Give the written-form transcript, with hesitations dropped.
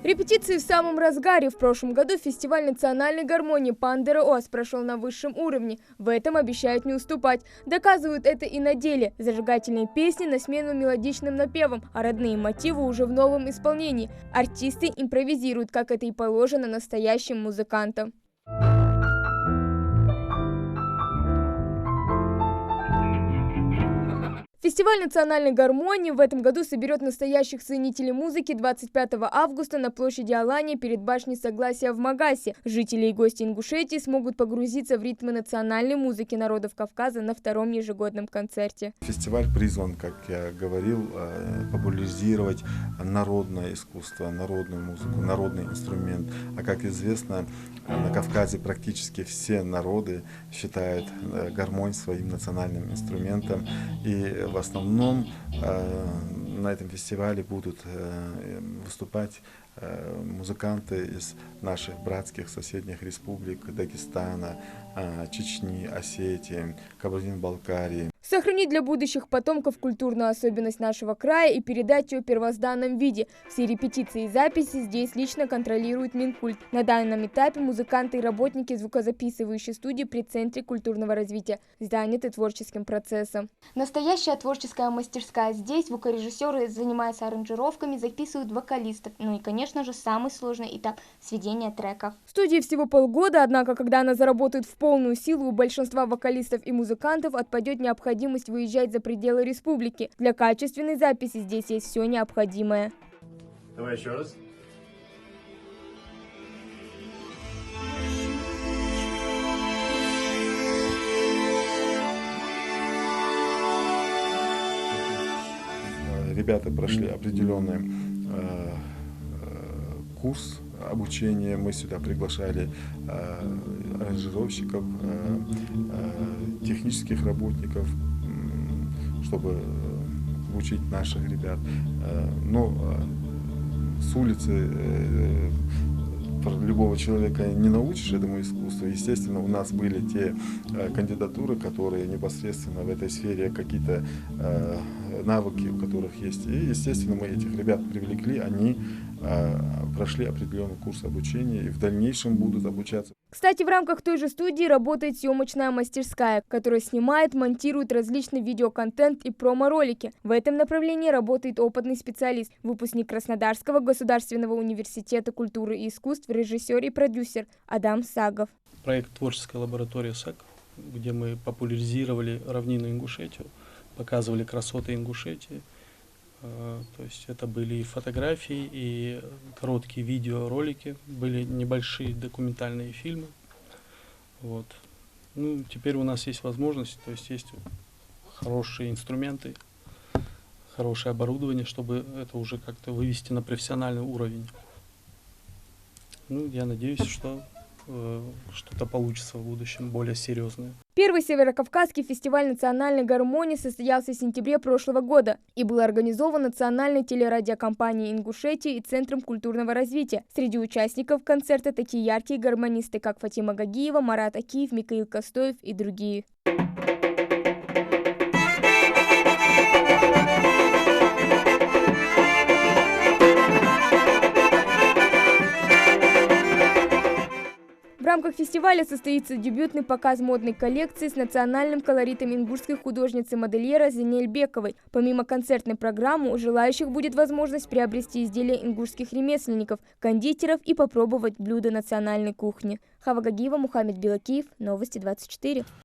Репетиции в самом разгаре. В прошлом году фестиваль национальной гармонии «Пандера-ОАС» прошел на высшем уровне. В этом обещают не уступать. Доказывают это и на деле. Зажигательные песни на смену мелодичным напевам, а родные мотивы уже в новом исполнении. Артисты импровизируют, как это и положено настоящим музыкантам. Фестиваль национальной гармонии в этом году соберет настоящих ценителей музыки 25 августа на площади Алания перед башней Согласия в Магасе. Жители и гости Ингушетии смогут погрузиться в ритмы национальной музыки народов Кавказа на втором ежегодном концерте. Фестиваль призван, как я говорил, популяризировать народное искусство, народную музыку, народный инструмент. А как известно, на Кавказе практически все народы считают гармонь своим национальным инструментом. И в основном на этом фестивале будут выступать музыканты из наших братских соседних республик: Дагестана, Чечни, Осетии, Кабардино-Балкарии. Сохранить для будущих потомков культурную особенность нашего края и передать ее в первозданном виде. Все репетиции и записи здесь лично контролирует Минкульт. На данном этапе музыканты и работники звукозаписывающей студии при Центре культурного развития заняты творческим процессом. Настоящая творческая мастерская. Здесь звукорежиссеры занимаются аранжировками, записывают вокалистов. Ну и, конечно же, самый сложный этап – сведения треков. В студии всего полгода, однако, когда она заработает в полную силу, у большинства вокалистов и музыкантов отпадет необходимость выезжать за пределы республики. Для качественной записи здесь есть все необходимое. Давай еще раз. Ребята прошли определенный курс обучения. Мы сюда приглашали аранжировщиков, технических работников, чтобы учить наших ребят. Но с улицы любого человека не научишь этому искусству. Естественно, у нас были те кандидатуры, которые непосредственно в этой сфере, какие-то навыки, у которых есть. И, естественно, мы этих ребят привлекли, они прошли определенный курс обучения и в дальнейшем будут обучаться. Кстати, в рамках той же студии работает съемочная мастерская, которая снимает, монтирует различный видеоконтент и промо-ролики. В этом направлении работает опытный специалист, выпускник Краснодарского государственного университета культуры и искусств, режиссер и продюсер Адам Сагов. Проект «Творческая лаборатория Сагов», где мы популяризировали равнинную Ингушетию, показывали красоты Ингушетии. То есть это были и фотографии, и короткие видеоролики, были небольшие документальные фильмы. Вот. Ну, теперь у нас есть возможность, то есть есть хорошие инструменты, хорошее оборудование, чтобы это уже как-то вывести на профессиональный уровень. Ну, я надеюсь, что что-то получится в будущем более серьезное. Первый Северокавказский фестиваль национальной гармонии состоялся в сентябре прошлого года и был организован национальной телерадиокомпанией Ингушетии и Центром культурного развития. Среди участников концерта такие яркие гармонисты, как Фатима Гагиева, Марат Акиев, Михаил Костоев и другие. В рамках фестиваля состоится дебютный показ модной коллекции с национальным колоритом ингушской художницы-модельера Зинель Бековой. Помимо концертной программы, у желающих будет возможность приобрести изделия ингушских ремесленников, кондитеров и попробовать блюда национальной кухни. Хава Гагиева, Мухаммед Белакиев, Новости 24.